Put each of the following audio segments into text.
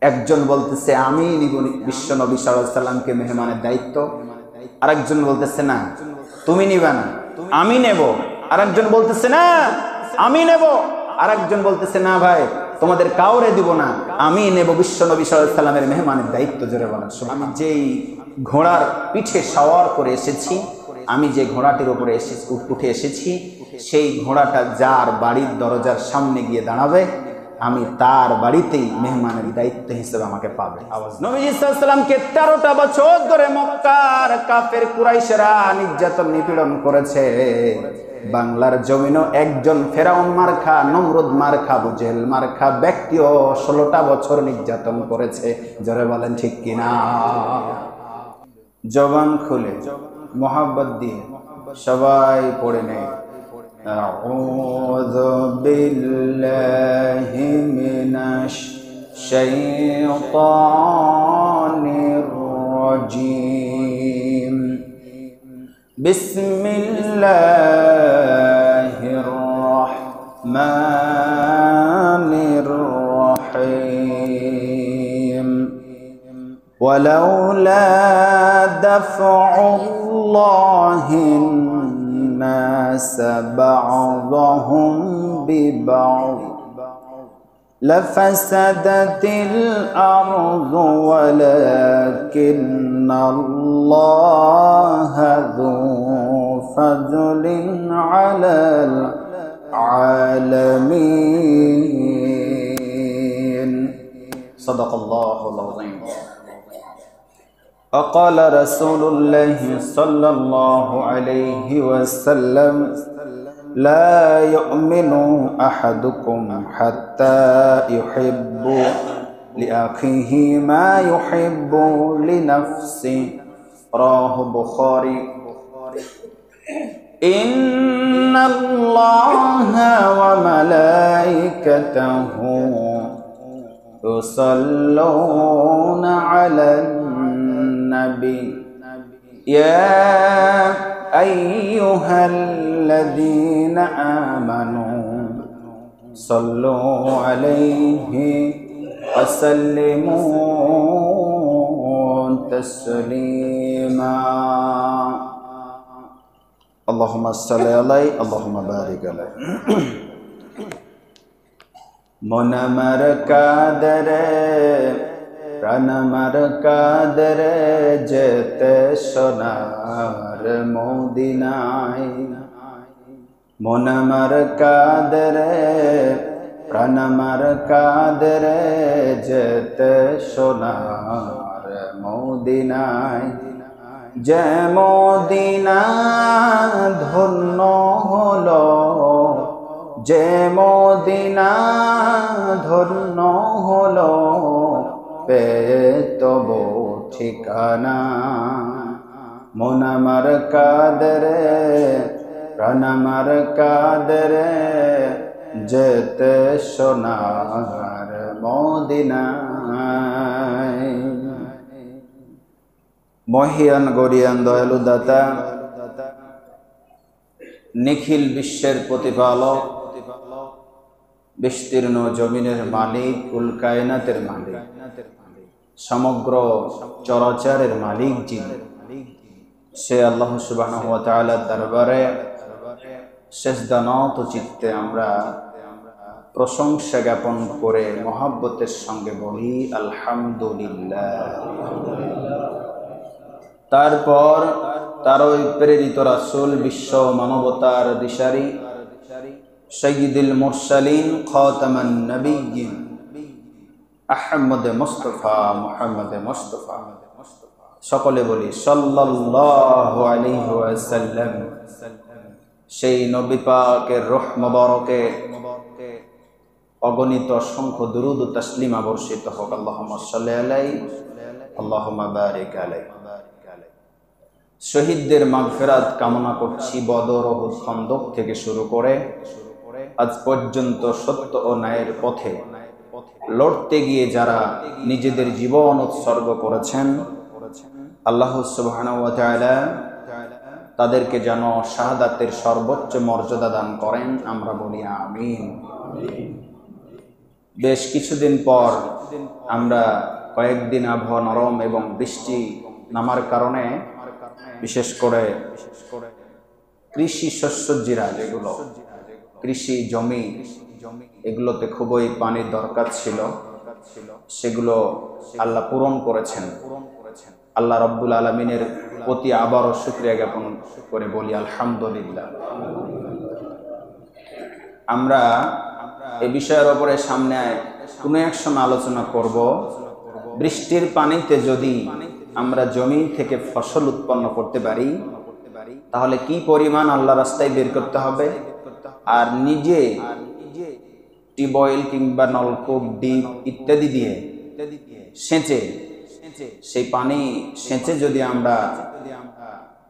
একজন বলতেছে আমি নিব বিশ্ব নবী সাল্লাল্লাহু আলাইহি সাল্লামকে মেহমানের দায়িত্ব, আরেকজন বলতেছে না তুমি নিবা না আমি নেব, আরেকজন বলতেছে না আমি নেব, আরেকজন বলতেছে না ভাই তোমাদের কাউরে দিব না আমি নেব বিশ্ব নবী সাল্লাল্লাহু আলাইহি সাল্লামের মেহমানের দায়িত্ব। জোরে বলেন আমি যেই ঘোড়ার পিঠে সওয়ার করে এসেছি, আমি যে ঘোড়াটির উপরে উঠে এসেছি, সেই ঘোড়াটা যার বাড়ির দরজার সামনে গিয়ে দাঁড়াবে আমি তার বাড়িতেই মেহমানের দায়িত্ব হিসেবে আমাকে পাবে। আওয়াজ নবী সাল্লাল্লাহু আলাইহি সাল্লামকে 13টা বছর ধরে মক্কার কাফের কুরাইশরা নির্যাতন নিপীড়ন করেছে। বাংলার জমিনও একজন ফেরাউন মার্কা, নমরুদ মার্কা, আবু জেহেল মার্কা ব্যক্তিও 16টা বছর নির্যাতন করেছে। জোরে বলেন ঠিক কিনা? জবান খুলে মোহাব্বত দিয়ে সবাই পড়ে নেয় আউযু বিল্লাহি মিনাশ শাইতানির রাজীম। বিসমিল্লাহির রাহমানির রাহিম। ওয়ালাউলা দাফউল্লাহি الناس بعضهم ببعض لفسدت الأرض ولكن الله ذو فضل على العالمين. صدق الله العظيم. وقال رسول الله صلى الله عليه وسلم لا يؤمن أحدكم حتى يحب لأخيه ما يحب لنفسه. رواه البخاري. إن الله وملائكته يصلون على النبي يا أيها الذين آمنوا صلوا عليه وسلموا تسليما. اللهم صل عليه اللهم بارك عليه. من আমার কাদরে প্রাণ আমার কাদরে যেতে সোনার মদিনায়। মন আমার কাদরে প্রাণ আমার কাদরে যেতে সোনার মদিনায়। যে মদিনা ধন্য হলো, যে মদিনা ধন্য হলো পেতব ঠিকানা। মন আমার কাদরে প্রাণ আমার কাদরে যেতে সোনার মদিনায়। মহিয়ান গরিয়ান দয়ালু দাতা, নিখিল বিশ্বের প্রতিপালক, বিস্তীর্ণ জমিনের মালিক, কুল কায়নাতের মালিক, সমগ্র চরাচরের মালিক যিনি, সে আল্লাহ সুবহানাহু ওয়া তাআলার দরবারে সেজদানত চিত্তে আমরা প্রশংসা জ্ঞাপন করে মহব্বতের সঙ্গে বলি আলহামদুলিল্লাহ। তারপর তারই প্রেরিত রাসূল, বিশ্ব মানবতার দিশারি, সাইয়্যিদুল মুরসালিন, খাতামান নবিয়্যিন, আহমদ মুস্তাফা, মুহাম্মদ মুস্তাফা, সকলে বলি সাল্লাল্লাহু আলাইহি ওয়াসাল্লাম। সেই নবী পাকের রূহ মুবারকে অগণিত অসংখ্য দুরূদ ও তাসলিমা বর্ষিত হোক। আল্লাহুম্মা সাল্লি আলাইহি আল্লাহুম্মা বারিক আলাইহি। শহীদদের মাগফিরাত কামনা করছি। বদর, উহুদ, খন্দক থেকে শুরু করে আজ পর্যন্ত সত্য ও ন্যায়ের পথে লড়তে গিয়ে যারা নিজেদের জীবন উৎসর্গ করেছেন, আল্লাহ সুবহানাহু ওয়া তাআলা তাদেরকে যেন শাহাদাতের সর্বোচ্চ মর্যাদা দান করেন। আমরা বলি আমিন। বেশ কিছুদিন পর আমরা কয়েকদিন আবহাওয়া নরম এবং বৃষ্টি নামার কারণে বিশেষ করে কৃষি শস্যজিরা যেগুলো কৃষি জমি এগুলোতে খুবই পানির দরকার ছিল, সেগুলো আল্লাহ পূরণ করেছেন। আল্লাহ রাব্বুল আলামিনের প্রতি আবারও শুকরিয়া জ্ঞাপন করে বলি আলহামদুলিল্লাহ। আমরা এই বিষয়ের উপরে সামনে কোনো এক সময় আলোচনা করব। বৃষ্টির পানিতে যদি আমরা জমি থেকে ফসল উৎপন্ন করতে পারি তাহলে কি পরিমাণ আল্লাহ রাস্তায় বের করতে হবে, আর নিজে টিউবওয়েল কিংবা নলকূপ ডিপ ইত্যাদি দিয়ে সেচে সেই পানি সেচে যদি আমরা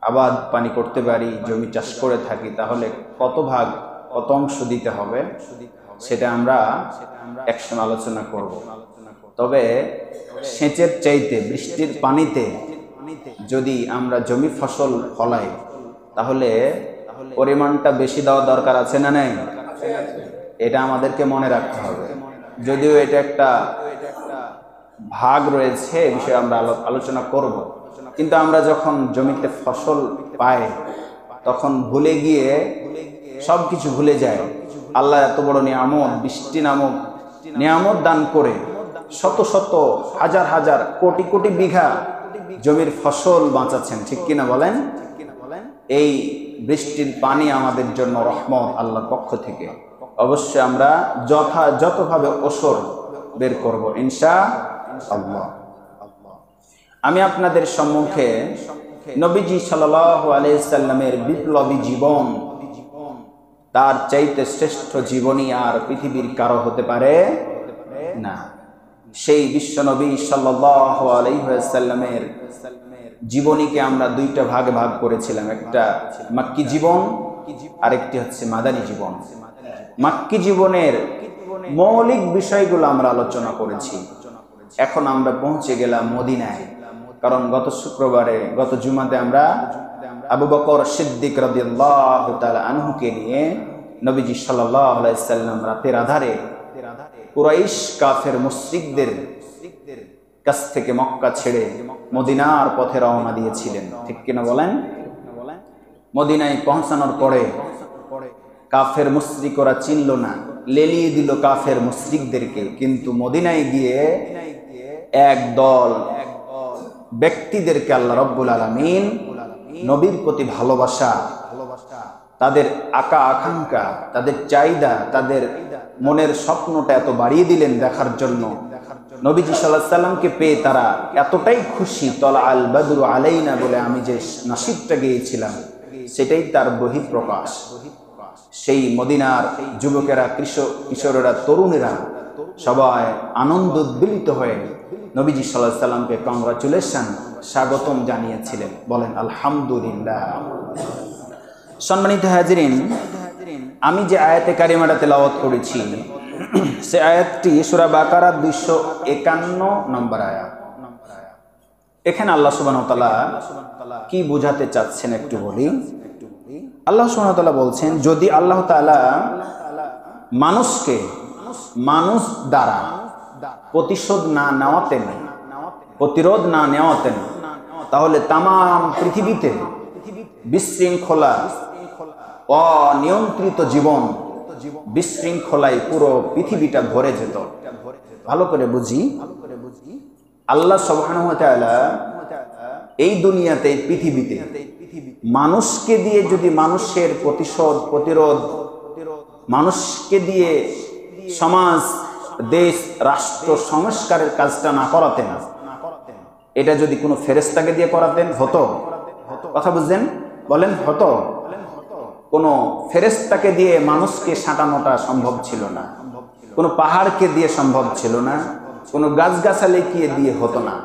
আবাদ পানি করতে পারি, জমি চাষ করে থাকি, তাহলে কত ভাগ কত অংশ দিতে হবে সেটা আমরা একসময় আলোচনা করব। তবে সেচের চাইতে বৃষ্টির পানিতে যদি আমরা জমি ফসল ফলাই তাহলে পরিমাণটা বেশি দেওয়া দরকার আছে না নাই? এটা আমাদেরকে মনে রাখতে হবে। যদিও এটা একটা ভাগ রয়েছে, এই বিষয়ে আমরা আলোচনা করব, কিন্তু আমরা যখন জমিতে ফসল পাই তখন ভুলে গিয়ে সবকিছু ভুলে যায়। আল্লাহ এত বড় নিয়ামত, বৃষ্টি নামক নিয়ামত দান করে শত শত হাজার হাজার কোটি কোটি বিঘা জমির ফসল বাঁচাচ্ছেন, ঠিক কিনা বলেন? এই বৃষ্টির পানি আমাদের জন্য রহমত আল্লাহর পক্ষ থেকে। অবশ্যই আমরা যথাযথভাবে ওসর বের করব ইনশাআল্লাহ। আমি আপনাদের সম্মুখে নবীজি সাল্লাল্লাহু আলাইহি সাল্লামের বিপ্লবী জীবন, তার চাইতে শ্রেষ্ঠ জীবনী আর পৃথিবীর কারো হতে পারে না। সেই বিশ্বনবী সাল্লাল্লাহু আলাইহি ওয়াসাল্লামের জীবনীকে আমরা দুইটা ভাগে ভাগ করেছিলাম, একটা মাক্কি জীবন আর একটি হচ্ছে মাদানী জীবন। মাক্কি জীবনের মৌলিক বিষয়গুলো আমরা আলোচনা করেছি। এখন আমরা পৌঁছে গেলাম মদিনায়, কারণ গত জুমাতে আমরা আবু বকর সিদ্দিক রাদিয়াল্লাহু তাআলা আনহুকে নিয়ে নবীজি সাল্লাল্লাহু আলাইহি ওয়াসাল্লাম রাতের আধারে কুরাইশ কাফের মুশরিকদের কাছ থেকে মক্কা ছেড়ে মদিনার পথে রওনা দিয়েছিলেন, ঠিক কিনা বলেন? মদিনায় পৌঁছানোর পরে কাফের মুশরিকরা চিনল না, লেলিয়ে দিল কাফের মুশরিকদেরকে। কিন্তু মদিনায় গিয়ে এক দল ব্যক্তিদেরকে আল্লাহ রাব্বুল আলামিন নবীর প্রতি ভালোবাসা, তাদের আকাঙ্ক্ষা, তাদের চাহিদা, তাদের মনের স্বপ্নটা এত বাড়িয়ে দিলেন দেখার জন্য। নবীজি সাল্লাল্লাহু আলাইহি সাল্লামকে পেয়ে তারা এতটাই খুশি, তলা আল বাদরু আলাইনা বলে আমি যে নাশিদটা গেয়েছিলাম সেটাই তার বহিঃপ্রকাশ। সেই মদিনার যুবকেরা, কিশোরেরা, তরুণেরা সবাই আনন্দ উদ্বেলিত হয়ে নবীজি সাল্লাল্লাহু আলাইহি সাল্লামকে কংগ্রাচুলেশন, স্বাগতম জানিয়েছিলেন। বলেন আলহামদুলিল্লাহ। সম্মানিত হাজিরিন, আমি যে আয়াতে কারিমাটা তেলাওয়াত করেছি সে আয়াতটি সূরা বাকারা 251 নম্বর আয়াত। এখানে আল্লাহ সুবহানাহু ওয়া তাআলা কি বোঝাতে চাচ্ছেন একটু বলি। আল্লাহ সুবহানাহু ওয়া তাআলা বলছেন, যদি আল্লাহ তাআলা মানুষকে মানুষ দ্বারা প্রতিশোধ না নেওয়াতেন, প্রতিরোধ না নেওয়াতেন, তাহলে তামাম পৃথিবীতে বিশৃঙ্খলা, অনিয়ন্ত্রিত জীবন, বিশৃঙ্খলায় পুরো পৃথিবীটা ভরে যেত। ভালো করে বুঝি, আল্লাহ সুবহানাহু ওয়া তাআলা এই দুনিয়াতে, পৃথিবীতে মানুষকে দিয়ে যদি মানুষের প্রতিরোধ, মানুষকে দিয়ে সমাজ, দেশ, রাষ্ট্র সংস্কারের কাজটা না করাতেন, এটা যদি কোনো ফেরেশতাকে দিয়ে করাতেন হতো? কথা বুঝলেন? বলেন হতো? কোনো ফেরেশতাকে দিয়ে মানুষকে সাঁটানোটা সম্ভব ছিল না, কোনো পাহাড়কে দিয়ে সম্ভব ছিল না, কোনো গাছগাছালিকে দিয়ে হতো না।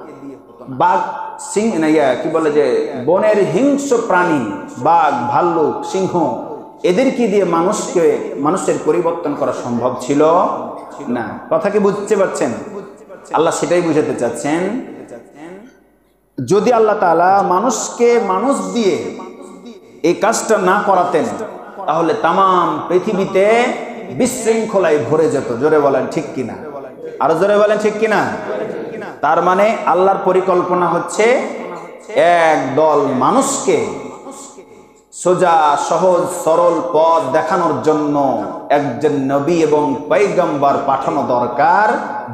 বাঘ, কি বলে যে বনের হিংস্র প্রাণী, বাঘ, ভাল্লুক, সিংহ, এদেরকে দিয়ে মানুষের পরিবর্তন করা সম্ভব ছিল না। কথা কি বুঝতে পারছেন? আল্লাহ সেটাই বুঝাতে চাচ্ছেন, যদি আল্লাহ তাআলা মানুষকে মানুষ দিয়ে এই কাজটা না করাতেন তাহলে তামাম পৃথিবীতে বিশৃঙ্খলায় ভরে যেত। জোরে বলেন ঠিক কিনা? আরো জোরে বলেন ঠিক কিনা? তার মানে আল্লাহর পরিকল্পনা হচ্ছে একদল মানুষকে সোজা সহজ সরল পথ দেখানোর জন্য একজন নবী এবং পয়গম্বর পাঠানো দরকার,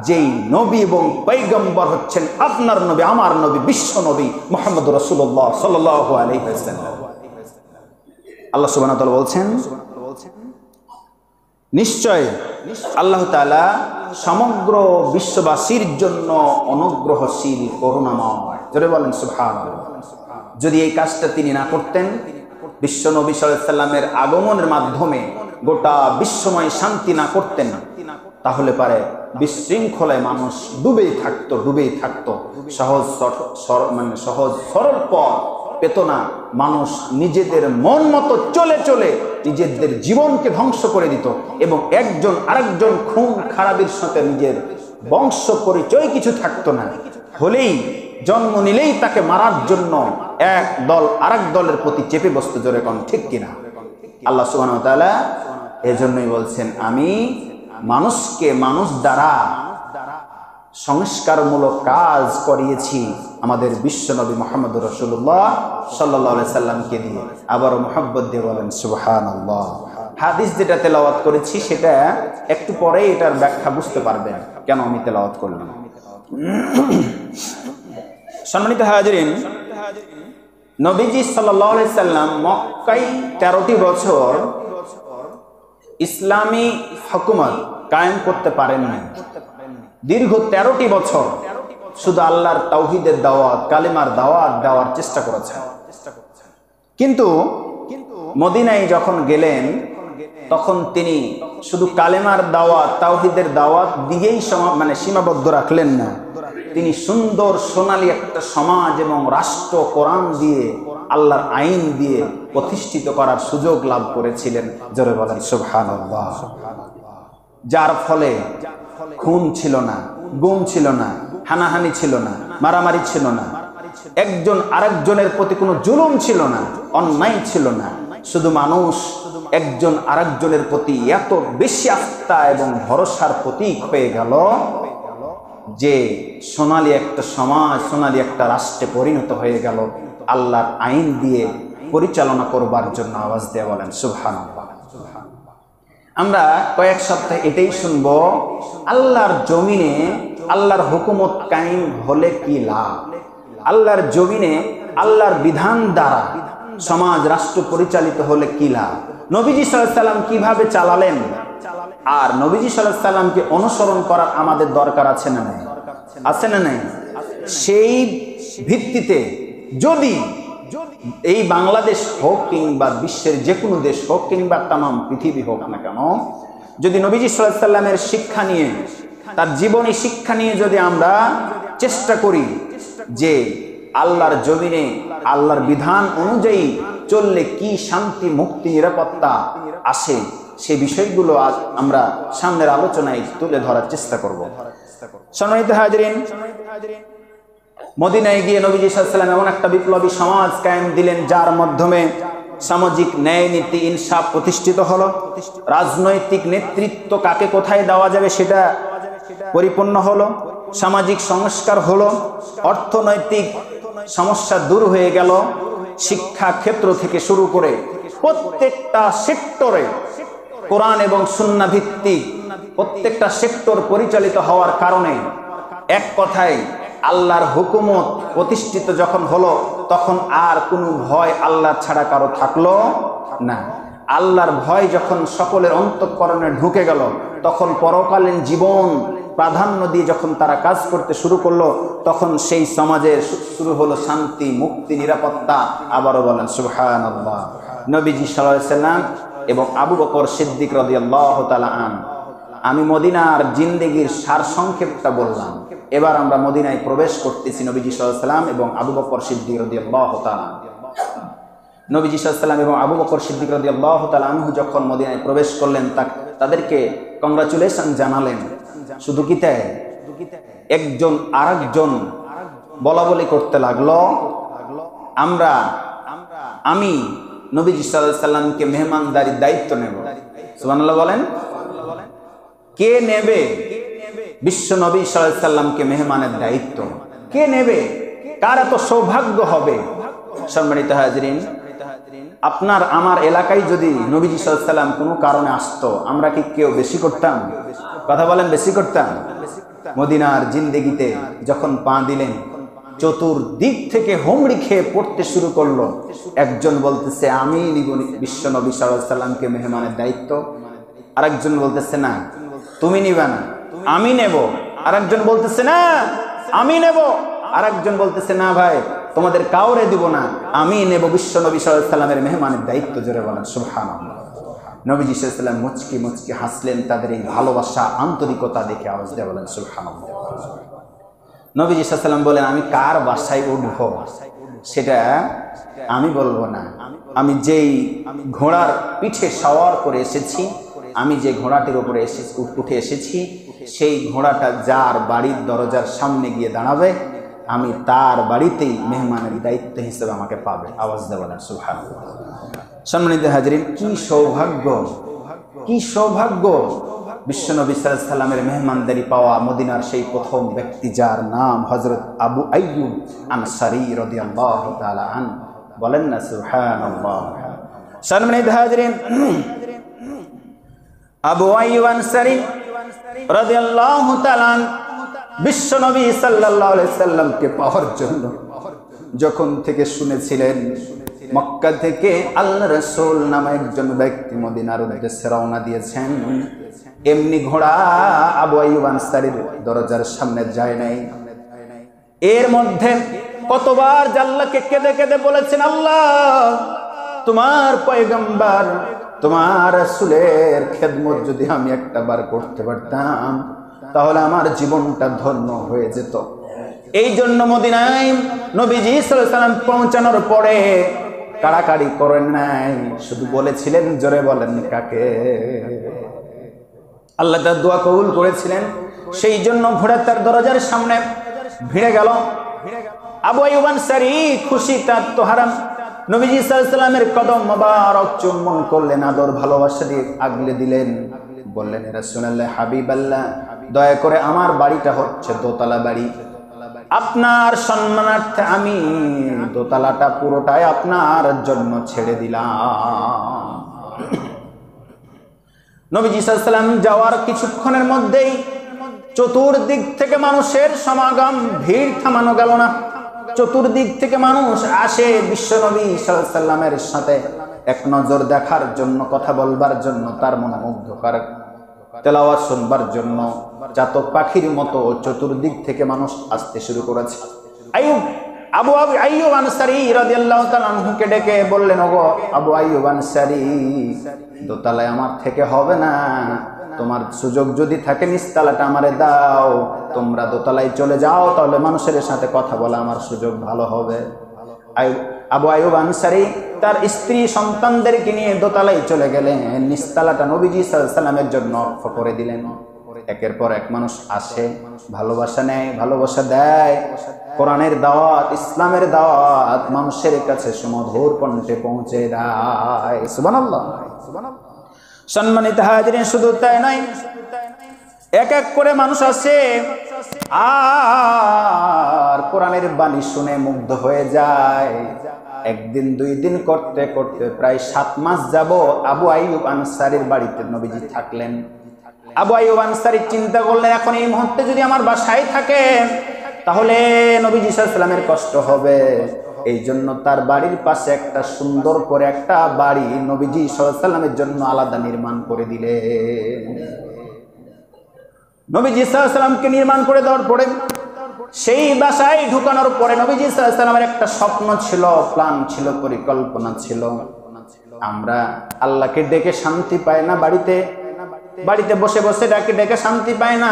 যেই নবী এবং পয়গম্বর হচ্ছেন আপনার নবী, আমার নবী, বিশ্ব নবী মুহাম্মদ রাসূলুল্লাহ সাল্লাল্লাহু আলাইহি ওয়াসাল্লাম। আল্লাহ সুবহানাহু ওয়া তাআলা বলছেন, নিশ্চয় আল্লাহ তাআলা সমগ্র বিশ্ববাসীর জন্য অনুগ্রহশীল, করুণাময়। জোরে বলেন সুবহানাল্লাহ। যদি এই কাজটা তিনি না করতেন, বিশ্ব নবী সাল্লাল্লাহু আলাইহি ওয়াসাল্লামের আগমনের মাধ্যমে গোটা বিশ্বময় শান্তি না করতেন, তাহলে পারে বিশৃঙ্খলায় মানুষ ডুবেই থাকতো। সহজ সরল পথ পেত না। মানুষ নিজেদের মন মতো চলে নিজেদের জীবনকে ধ্বংস করে দিত এবং একজন আরেকজন খুন খারাপের সাথে নিজের বংশ পরিচয় কিছু থাকতো না। হলেই জন্ম নিলেই তাকে মারার জন্য এক দল আরেক দলের প্রতি চেপে বসতে, জোরে কোন ঠিক কিনা? আল্লাহ সুবহানাহু ওয়া তাআলা এজন্যই বলছেন, আমি মানুষকে মানুষ দ্বারা সংস্কারমূলক কাজ করিয়েছি আমাদের বিশ্বনবী মুহাম্মদুর রাসূলুল্লাহ সাল্লাল্লাহু আলাইহি সাল্লামকে দিয়ে। আবার মুহাব্বত দিয়ে বলেন সুবহানাল্লাহ। হাদিস যেটা তেলাওয়াত করেছি সেটা একটু পরে এটার ব্যাখ্যা বুঝতে পারবেন কেন আমি তেলাওয়াত করলাম। সম্মানিত হাজিরিন, নবীজি সাল্লাল্লাহু আলাইহি সাল্লাম মক্কায় 13টি বছর ইসলামী হুকুমত কায়েম করতে পারেননি। দীর্ঘ 13টি বছর শুধু আল্লাহর তাওহীদের দাওয়াত, কালিমার দাওয়াত দেওয়ার চেষ্টা করেছেন। কিন্তু মদিনায় যখন গেলেন তখন তিনি শুধু কালেমার দাওয়াত, তাওহীদের দাওয়াত দিয়েই সীমাবদ্ধ রাখলেন না। তিনি সুন্দর সোনালী একটা সমাজ এবং রাষ্ট্র কোরআন দিয়ে, আল্লাহর আইন দিয়ে প্রতিষ্ঠিত করার সুযোগ লাভ করেছিলেন। জোরে বলেন সুবহানাল্লাহ। যার ফলে খুন ছিল না, গুম ছিল না, হানাহানি ছিল না, মারামারি ছিল না, একজন আরেকজনের প্রতি কোনো জুলুম ছিল না, অন্যায় ছিল না। শুধু মানুষ একজন আরেকজনের প্রতি এত বেশি আস্থা এবং ভরসার প্রতীক হয়ে গেল যে সোনালী একটা সমাজ, সোনালী একটা রাষ্ট্রে পরিণত হয়ে গেল আল্লাহর আইন দিয়ে পরিচালনা করবার জন্য। আওয়াজ দিয়ে বলেন সুবহানাল্লাহ। আমরা কয়েক সপ্তাহ এটাই শুনবো, আল্লাহর জমিনে আল্লাহর হুকুমত কায়েম হলে কি লাভ, আল্লাহর জমিনে আল্লাহর বিধান দ্বারা সমাজ রাষ্ট্র পরিচালিত হলে কি লাভ, নবীজি সাল্লাল্লাহু আলাইহি সাল্লাম কিভাবে চালালেন, আর নবীজি সাল্লাল্লাহু আলাইহি সাল্লামকে অনুসরণ করার আমাদের দরকার আছে না নাই? আছে না নাই? সেই ভিত্তিতে যদি এই বাংলাদেশ হোক কিংবা বিশ্বের যে কোনো দেশ হোক কিংবা তামাম পৃথিবী হোক না কেন, যদি নবীজি সাল্লাল্লাহু আলাইহি সাল্লামের শিক্ষা নিয়ে, তার জীবনী শিক্ষা নিয়ে যদি আমরা চেষ্টা করি যে আল্লাহর জমিনে আল্লাহর বিধান অনুযায়ী চললে কি শান্তি, মুক্তি, নিরাপত্তা আসে, সেই বিষয়গুলো আজ আমরা সামনের আলোচনায় তুলে ধরার চেষ্টা করব। সম্মানিত হাজিরিন, মদিনায় গিয়ে নবীজি সাল্লাল্লাহু আলাইহি সাল্লাম এমন একটা বিপ্লবী সমাজ কায়েম দিলেন যার মাধ্যমে সামাজিক ন্যায় নীতি ইনসাফ প্রতিষ্ঠিত হলো। রাজনৈতিক নেতৃত্ব কাকে কোথায় দেওয়া যাবে সেটা পরিপূর্ণ হলো। সামাজিক সংস্কার হলো। অর্থনৈতিক সমস্যা দূর হয়ে গেল। শিক্ষা ক্ষেত্র থেকে শুরু করে প্রত্যেকটা সেক্টরে কোরআন এবং সুন্নাহ ভিত্তিক প্রত্যেকটা সেক্টর পরিচালিত হওয়ার কারণে এক কথায় আল্লাহর হুকুমত প্রতিষ্ঠিত যখন হলো তখন আর কোনো ভয় আল্লাহ ছাড়া কারো থাকলো না। আল্লাহর ভয় যখন সকলের অন্তঃকরণে ঢুকে গেল তখন পরকালীন জীবন প্রাধান্য দিয়ে যখন তারা কাজ করতে শুরু করলো তখন সেই সমাজে শুরু হলো শান্তি, মুক্তি, নিরাপত্তা। আবারও বলেন সুবহানাল্লাহ। নবীজি সাল্লাল্লাহু আলাইহি সাল্লাম এবং আবু বকর সিদ্দিক রাদিয়াল্লাহু তাআলা আনহু, আমি মদিনার জিন্দেগির সারসংক্ষেপটা বললাম। এবার আমরা মদিনায় প্রবেশ করতেছি নবীজি সাল্লাল্লাহু আলাইহি সাল্লাম এবং আবু বকর সিদ্দিক রাদিয়াল্লাহু তাআলা। নবীজি সাল্লাল্লাহু আলাইহি সাল্লাম এবং আবু বকর সিদ্দিক রাদিয়াল্লাহু তাআলা আনহু যখন মদিনায় প্রবেশ করলেন তাদেরকে কংগ্রাচুলেশন জানালেন। শুধু কি তাই, একজন আরেকজন বলা বলি করতে লাগলো, আমি নবীজি সাল্লাল্লাহু আলাইহি সাল্লামকে মেহমানদারির দায়িত্ব নেব। সুবহানাল্লাহ বলেন। কে নেবে? বিশ্ব নবী সাল্লাল্লাহু আলাইহি সাল্লামকে মেহমানের দায়িত্ব কে নেবে? কার এত সৌভাগ্য হবে? সম্মানিত হাজিরিন, আপনার আমার এলাকায় যদি নবীজি সাল্লাল্লাহু আলাইহি সাল্লাম কোনো কারণে আসতো, আমরা কি কেউ বেশি করতাম? কথা বলেন, বেশি করতাম? মদিনার জিন্দেগিতে যখন পা দিলেন, চতুর্দিক থেকে হুমড়ি খেয়ে পড়তে শুরু করলো। একজন বলতেছে আমি নিব বিশ্ব নবী সাল্লাল্লাহু আলাইহি সাল্লামকে মেহমানের দায়িত্ব, আরেকজন বলতেছে না তুমি নিবা না, আমি নেব। আরেকজন বলতেছে না আমি নেব, আরেকজন বলতেছে না ভাই তোমাদের কাউরে দিব না, আমি নেব বিশ্ব নবী সাল্লাল্লাহু আলাইহি সাল্লামের মেহমানের দায়িত্ব। জোরে বলেন সুবহানাল্লাহ। নবীজি সাল্লাল্লাহু আলাইহি সাল্লাম মুচকি মুচকি হাসলেন তাদের এই ভালোবাসা আন্তরিকতা দেখে। আওয়াজ দিয়ে বলেন সুবহানাল্লাহ। নবীজি সাল্লাল্লাহু আলাইহি সাল্লাম বলেন আমি কার বাসায় উঠবো সেটা আমি বলবো না, আমি যেই ঘোড়ার পিঠে সওয়ার করে এসেছি, আমি যে ঘোড়াটির উপরে উঠে এসেছি, সেই ঘোড়াটা যার বাড়ির দরজার সামনে গিয়ে দাঁড়াবে, আমি তার বাড়িতেই মেহমানের দায়িত্ব হিসেবে আমাকে পাবে। আওয়াজ দিয়ে বলেন সুবহানাল্লাহ। সম্মানিত হাজিরিন, কি সৌভাগ্য, কি সৌভাগ্য বিশ্বনবী সাল্লাল্লাহু আলাইহি সাল্লামের মেহমানদারি পাওয়া। মদিনার সেই প্রথম ব্যক্তি যার নাম হযরত আবু আইয়ুব আনসারী রাদিয়াল্লাহু তাআলা আনহু। বলেন না সুবহানাল্লাহ। সম্মানিত হাজিরিন, আবু আইয়ুব আনসারী রাদিয়াল্লাহু তাআলা বিশ্বনবী সাল্লাল্লাহু আলাইহি সাল্লামকে পাওয়ার জন্য যখন থেকে শুনেছিলেন, মক্কা থেকে আল্লাহ রাসূল নামে একজন ব্যক্তি মদিনার উদ্দেশ্যে রওনা দিয়েছেন, এমনি ঘোড়া আবু আইয়ুব আনসারীর দরজার সামনে যায় নাই। এর মধ্যে কতবার আল্লাহকে কেঁদে কেঁদে বলেছেন, আল্লাহ তোমার পয়গম্বর তোমার রাসূলের খেদমত যদি আমি একটা বার করতে পারতাম তাহলে আমার জীবনটা ধন্য হয়ে যেত। এই জন্য মদিনায় নবীজি সাল্লাল্লাহু আলাইহি সাল্লাম পৌঁছানোর পরে কাড়াকাড়ি করেন নাই, শুধু বলেছিলেন, জোরে বলেন কাকে? আল্লাহ তার দোয়া কবুল করেছিলেন। সেই জন্য ঘোড়া তার দরজার সামনে ভিড়ে গেল। আবু আইয়ুব আনসারী খুশি তার তো হারাম। নবীজি সাল্লাল্লাহু আলাইহি সাল্লামের কদম মোবারক চুম্বন করলেন, আদর ভালোবাসা দিয়ে আগলে দিলেন। বললেন, ইয়া রাসূলুল্লাহ, হাবিবাল্লাহ, দয়া করে আমার বাড়িটা হচ্ছে দোতলা বাড়ি, আপনার সম্মানার্থে আমি দোতলাটা পুরোটাই আপনার জন্য ছেড়ে দিলাম। নবীজি সাল্লাল্লাহু আলাইহি সাল্লাম যাওয়ার কিছুক্ষণের মধ্যেই চতুর্দিক থেকে মানুষের সমাগম, ভিড় থামানো গেল না। চতুর্দিক থেকে মানুষ আসে বিশ্বনবী সাল্লাল্লাহু আলাইহি সাল্লামের সাথে এক নজর দেখার জন্য, কথা বলবার জন্য, তার মনোমুগ্ধকর তেলাওয়াত শুনবার জন্য। চাতক পাখির মতো চতুর্দিক থেকে মানুষ আসতে শুরু করেছে। আবু আইয়ুব আনসারী রাদিয়াল্লাহু তাআলা আনহুকে ডেকে বললেন, ওগো আবু আইয়ুব আনসারী, দোতলায় আমার থেকে হবে না, তোমার সুযোগ যদি থাকে নিচতলাটা আমারে দাও, তোমরা দোতলায় চলে যাও, তাহলে মানুষের সাথে কথা বলা আমার সুযোগ ভালো হবে। আবু আইয়ুব আনসারী তার স্ত্রী সন্তানদেরকে নিয়ে দোতলায় চলে গেলেন, নিচতলাটা নবীজি সাল্লাল্লাহু আলাইহি সাল্লামের জন্য অক্ষ করে দিলেন। একের পর এক মানুষ আসে, ভালোবাসা নেয়, ভালোবাসা দেয়। কোরআনের দাওয়াত, ইসলামের দাওয়াত মানুষের কাছে সুমধুর কণ্ঠে পৌঁছে দেয়। সুবহানাল্লাহ, সুবহানাল্লাহ। সম্মানিত হাজিরিন, শুধু তাই নয়, এক এক করে মানুষ আসে আর কোরআনের বাণী শুনে মুগ্ধ হয়ে যায়। একদিন দুই দিন করতে করতে প্রায় 7 মাস যাব আবু আইয়ুব আনসারীর বাড়িতে নবীজি থাকলেন। আবু আইয়ুব আনসারী চিন্তা করলেন, এখন এই মুহূর্তে যদি আমার বাসায় থাকে তাহলে নবীজি সাল্লাল্লাহু আলাইহি সাল্লামের কষ্ট হবে। এই জন্য তার বাড়ির পাশে একটা সুন্দর করে একটা বাড়ি নবীজি সাল্লাল্লাহু আলাইহি সাল্লামের জন্য আলাদা নির্মাণ করে দিলেন। নবীজি সাল্লাল্লাহু আলাইহি সাল্লামকে নির্মাণ করে দেওয়ার পরে সেই বাসায় ঢুকানোর পরে নবীজি সাল্লাল্লাহু আলাইহি সাল্লামের একটা স্বপ্ন ছিল, প্ল্যান ছিল, পরিকল্পনা ছিল। আমরা আল্লাহকে ডেকে শান্তি পাই না, বাড়িতে বসে বসে ডেকে শান্তি পায় না।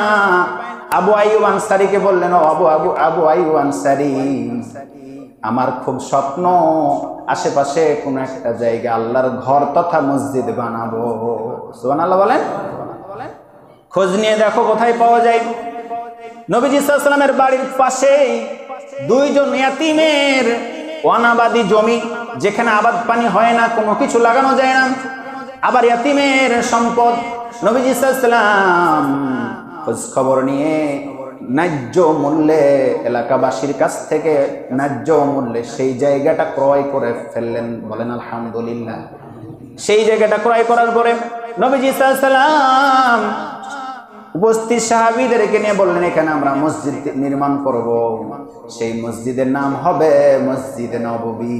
আবু আইয়ুব আনসারীকে বললেন, ও আবু আইয়ুব আনসারী, আমার খুব স্বপ্ন আশেপাশে কোন একটা জায়গা আল্লাহর ঘর তথা মসজিদ বানাবো। সুবহানাল্লাহ বলেন। খোঁজ নিয়ে দেখো কোথায় পাওয়া যায়। নবীজি সাল্লাল্লাহু আলাইহি সাল্লামের বাড়ির পাশেই 2 জন ইয়াতীমের ওয়ানাবাদী জমি, যেখানে আবাদ পানি হয় না, কোনো কিছু লাগানো যায় না, আবার ইয়াতীমের সম্পদ। নবীজি সাল্লাল্লাহু আলাইহি সাল্লাম খোঁজ খবর নিয়ে ন্যায্য মূল্যে এলাকাবাসীর কাছ থেকে ন্যায্য মূল্যে সেই জায়গাটা ক্রয় করে ফেললেন। বলেন আলহামদুলিল্লাহ। সেই জায়গাটা ক্রয় করার পরে নবীজি সাল্লাল্লাহু আলাইহি সাল্লাম উপস্থিত সাহাবীদেরকে নিয়ে বললেন, এখানে আমরা মসজিদ নির্মাণ করব। সেই মসজিদের নাম হবে মসজিদে নববী।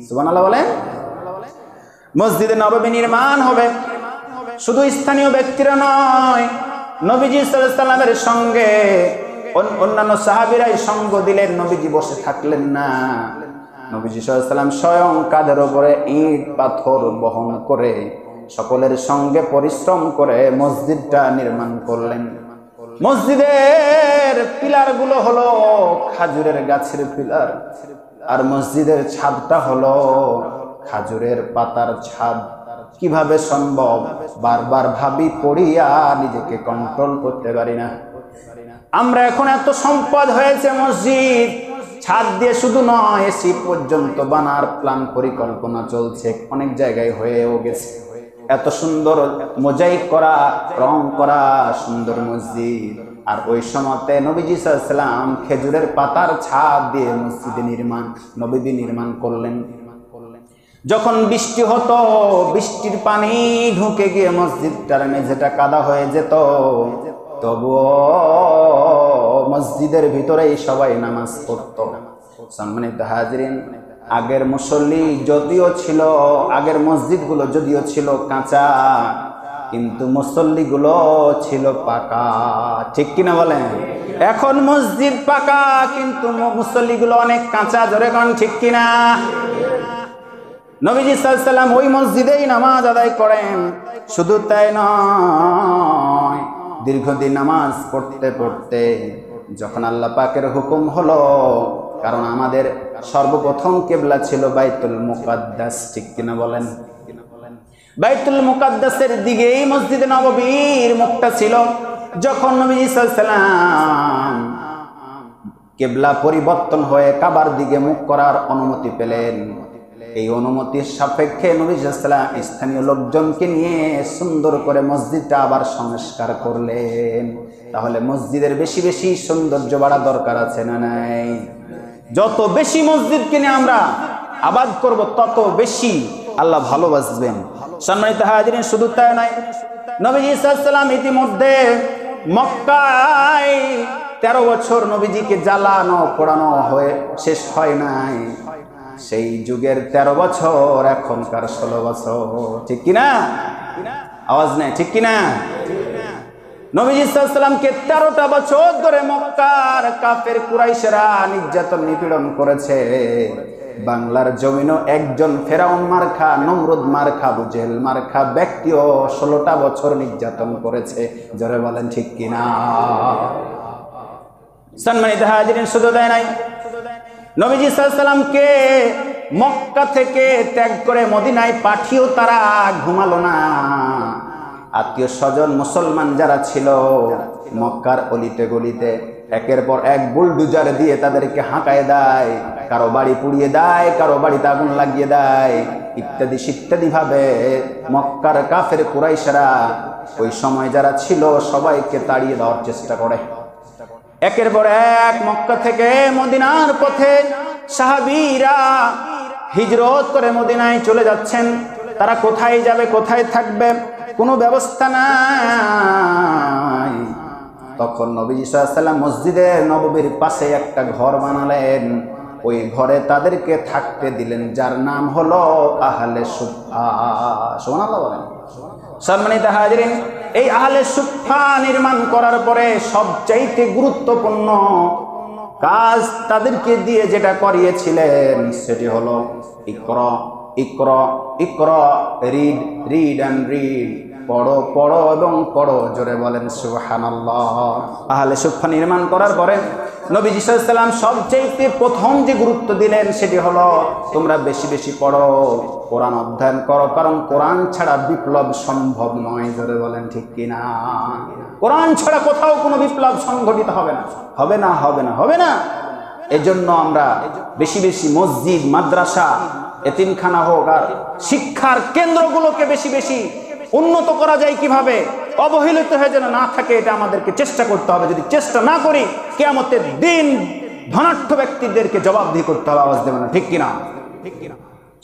সুবহানাল্লাহ বলেন। মসজিদে নববী নির্মাণ হবে। শুধু স্থানীয় ব্যক্তিরা নয়, নবীজি সাল্লাল্লাহু আলাইহি সাল্লামের সঙ্গে অন্যান্য সাহাবীরাই সঙ্গ দিলেন। নবীজি বসে থাকলেন না। নবীজি সাল্লাল্লাহু আলাইহি সাল্লাম স্বয়ং কাঁধের উপরে ইট পাথর বহন করে সকলের সঙ্গে পরিশ্রম করে মসজিদটা নির্মাণ করলেন। মসজিদের পিলার গুলো হলো খাজুরের গাছের পিলার, আর মসজিদের ছাদটা হলো খাজুরের পাতার ছাদ। কিভাবে সম্ভব? বারবার ভাবি, পড়িয়া নিজেকে কন্ট্রোল করতে পারি না। আমরা এখন এত সম্পদ হয়েছে, মসজিদ ছাদ দিয়ে শুধু নয়, এসি পর্যন্ত বানার প্ল্যান পরিকল্পনা চলছে, অনেক জায়গায় হয়েও গেছে। এত সুন্দর মোজাইক করা, রং করা সুন্দর মসজিদ। আর ওই সময়তে নবীজি সাল্লাল্লাহু আলাইহি সাল্লাম খেজুরের পাতার ছাদ দিয়ে মসজিদে নববী নির্মাণ করলেন। যখন বৃষ্টি হতো, বৃষ্টির পানি ঢুকে গিয়ে মসজিদটার মেঝেটা কাদা হয়ে যেত, তবুও মসজিদের ভিতরেই সবাই নামাজ পড়তো। সম্মানিত হাজিরিন, আগের মুসল্লি যদিও ছিল, আগের মসজিদগুলো যদিও ছিল কাঁচা, কিন্তু মুসল্লিগুলো ছিল পাকা। ঠিক কিনা বলেন? এখন মসজিদ পাকা কিন্তু মুসল্লিগুলো অনেক কাঁচা। জোরে কোন ঠিক কিনা? নবীজি সাল্লাল্লাহু আলাইহি সাল্লাম ওই মসজিদেই নামাজ আদায় করেন। শুধু তাই নয়, দীর্ঘদিন নামাজ পড়তে পড়তে যখন আল্লাহ পাকের হুকুম হলো, কারণ আমাদের সর্বপ্রথম কিবলা ছিল বাইতুল মুকাদ্দাস। ঠিক কিনা বলেন? বাইতুল মুকাদ্দাসের দিকেই মসজিদে নববীর মুখটা ছিল। যখন নবীজি সাল্লাল্লাহু আলাইহি সাল্লাম কিবলা পরিবর্তন হয়ে কাবার দিকে মুখ করার অনুমতি পেলেন, এই অনুমতির সাপেক্ষে নবী সাল্লাল্লাহু আলাইহি সাল্লাম স্থানীয় লোকজনকে নিয়ে সুন্দর করে মসজিদটা আবার সংস্কার করলেন। তাহলে মসজিদের বেশি বেশি সৌন্দর্য বাড়া দরকার আছে না নাই? যত বেশি মসজিদ কিনে আমরা আবাদ করব, তত বেশি আল্লাহ ভালোবাসবেন। সম্মানিত হাজিরিন, শুধু তাই নয়, নবীজি সাল্লাল্লাহু আলাইহি সাল্লাম ইতিমধ্যে মক্কায় 13 বছর নবীজিকে জ্বালানো পোড়ানো হয়ে শেষ হয় নাই। সেই যুগের 13 বছর, এখনকার 16 বছর। ঠিক কিনা? আওয়াজ নেই, ঠিক কিনা? নবীজি সাল্লাল্লাহু আলাইহি সাল্লামকে 13টা বছর ধরে মক্কার কাফের কুরাইশরা নির্যাতন নিপীড়ন করেছে। বাংলার জমিনও একজন ফেরাউন মার্খা, নমরুদ মার্খা, আবু জেহেল মার্খা ব্যক্তিও 16টা বছর নির্যাতন করেছে। জোরে বলেন ঠিক কিনা? সম্মানিত হাজিরিন, শুধু তাই নাই, নবীজি সাল্লাল্লাহু আলাইহি সাল্লামকে মক্কা থেকে ত্যাগ করে মদিনায় পাঠিয়েও তারা ঘুমালো না। আত্মীয় স্বজন মুসলমান যারা ছিল মক্কার অলিতে গলিতে একের পর এক বুলডুজার দিয়ে তাদেরকে হাঁকায় দেয়, কারো বাড়ি পুড়িয়ে দেয়, কারো বাড়িতে আগুন লাগিয়ে দেয়, ইত্যাদি ইত্যাদি ভাবে মক্কার কাফের কুরাইশরা ওই সময় যারা ছিল সবাইকে তাড়িয়ে দেওয়ার চেষ্টা করে। একের পর এক মক্কা থেকে মদিনার পথে সাহাবীরা হিজরত করে মদিনায় চলে যাচ্ছেন। তারা কোথায় যাবে, কোথায় থাকবে, কোনো ব্যবস্থা নাই। তখন নবীজি সাল্লাল্লাহু আলাইহি সাল্লাম মসজিদে নববীর পাশে একটা ঘর বানালেন। ওই ঘরে তাদেরকে থাকতে দিলেন, যার নাম হলো আহলে সুফফা। সুবহানাল্লাহ বলেন। সম্মানিত হাজিরিন, এই আহলে সুফফা নির্মাণ করার পরে সবচাইতে গুরুত্বপূর্ণ কাজ তাদেরকে দিয়ে যেটা করিয়েছিলেন সেটি হলো ইকরা ইকরা ইকরা, রিড রিড অ্যান্ড রিড, পড়ো পড়ো এবং পড়ো। জোরে বলেন সুবহানাল্লাহ। আহলে সুফফা নির্মাণ করার পরে নবীজি সাল্লাল্লাহু আলাইহি সাল্লাম সবচেয়ে প্রথম যে গুরুত্ব দিলেন সেটি হলো তোমরা বেশি বেশি পড়ো, কোরআন অধ্যয়ন করো, কারণ কোরআন ছাড়া বিপ্লব সম্ভব নয়। জোরে বলেন ঠিক কিনা? কোরআন ছাড়া কোথাও কোনো বিপ্লব সংঘটিত হবে না, হবে না, হবে না, হবে না। এজন্য আমরা বেশি বেশি মসজিদ, মাদ্রাসা, এতিমখানা হোক আর শিক্ষার কেন্দ্রগুলোকে বেশি বেশি উন্নত করা যায় কিভাবে, অবহেলিত হয়ে যেন না থাকে, এটা আমাদেরকে চেষ্টা করতে হবে। যদি চেষ্টা না করি, কিয়ামতের দিন ধনাঢ্য ব্যক্তিদেরকে জবাবদিহি করতে হবে। আওয়াজ দেবে না, ঠিক কিনা?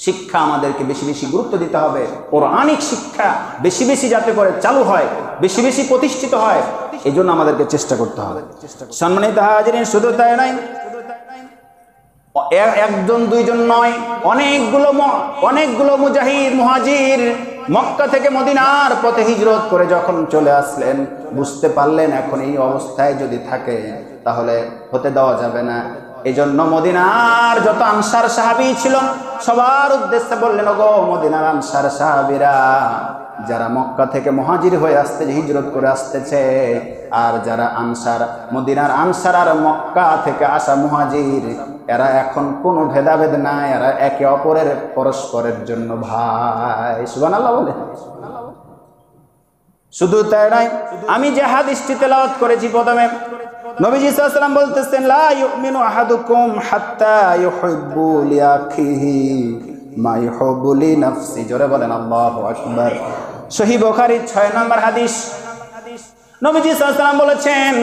শিক্ষা আমাদেরকে বেশি বেশি গুরুত্ব দিতে হবে। কোরআনিক শিক্ষা বেশি বেশি যাতে করে চালু হয়, বেশি বেশি প্রতিষ্ঠিত হয়, এই জন্য আমাদেরকে চেষ্টা করতে হবে। সম্মানিত হাজিরিন, শুধু তাই নয়, একজন দুইজন নয়, অনেকগুলো মুজাহিদ মুহাজির মক্কা থেকে মদিনার পথে হিজরত করে যখন চলে আসলেন, বুঝতে পারলেন এখন এই অবস্থায় যদি থাকে তাহলে হতে দেওয়া যাবে না। এই জন্য মদিনার যত আনসার সাহাবী ছিল সবার উদ্দেশ্যে বললেন, ওগো মদিনার আনসার সাহাবীরা, যারা মক্কা থেকে মুহাজির হয়ে আসতে হিজরত করে আসতেছে, আর যারা আনসার, মদিনার আনসার আর মক্কা থেকে আসা মুহাজির, এরা এখন কোনো ভেদাভেদ নাই, এরা একে অপরের পরস্পরের জন্য ভাই। সুবহানাল্লাহ বলে। শুধু তাই নয়, আমি যে হাদিসটি তেলাওয়াত করেছি প্রথমে, নবীজি সাল্লাল্লাহু আলাইহি ওয়াসাল্লাম বলতেছেন, লা ইউমিনু আহাদুকুম হাত্তা ইউহিব্বু লিআখিহি মা ইউহিব্বু লিনাফসি। জোরে বলেন আল্লাহু আকবার। সহিহ বুখারী 6 নম্বর হাদিস। নবীজি সাল্লাল্লাহু আলাইহি ওয়াসাল্লাম বলেছেন,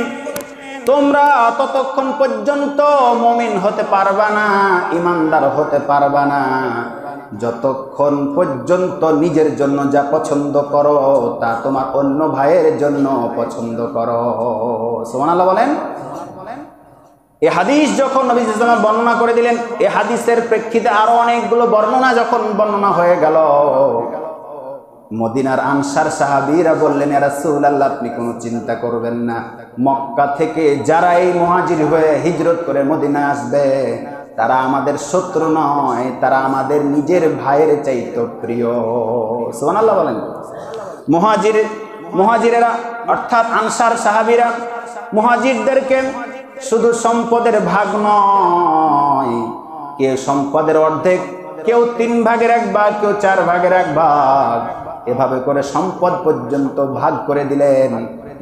তোমরা ততক্ষণ পর্যন্ত মুমিন হতে পারবা না, ইমানদার হতে পারবা না, যতক্ষণ পর্যন্ত নিজের জন্য যা পছন্দ করো তা তোমার অন্য ভাইয়ের জন্য পছন্দ করো। সুবহানাল্লাহ বলেন। এই হাদিস যখন নবী সাল্লাল্লাহু আলাইহি ওয়াসাল্লাম বর্ণনা করে দিলেন, এই হাদিসের প্রেক্ষিতে আরো অনেকগুলো বর্ণনা যখন বর্ণনা হয়ে গেল, মদিনার আনসার সাহাবীরা বললেন, ইয়া রাসূলুল্লাহ, আপনি কোনো চিন্তা করবেন না, মক্কা থেকে যারা এই মুহাজির হয়ে হিজরত করে মদিনা আসবে, তারা আমাদের শত্রু নয়, তারা আমাদের নিজের ভাইয়ের চাইতে প্রিয়। সুবহানাল্লাহ বলেন। মুহাজিরেরা অর্থাৎ আনসার সাহাবীরা মুহাজিরদেরকে শুধু সম্পদের ভাগ নয়, কেউ সম্পদের অর্ধেক, কেউ 3 ভাগের 1 ভাগ, কেউ 4 ভাগের 1 ভাগ, এভাবে করে সম্পদ পর্যন্ত ভাগ করে দিলেন।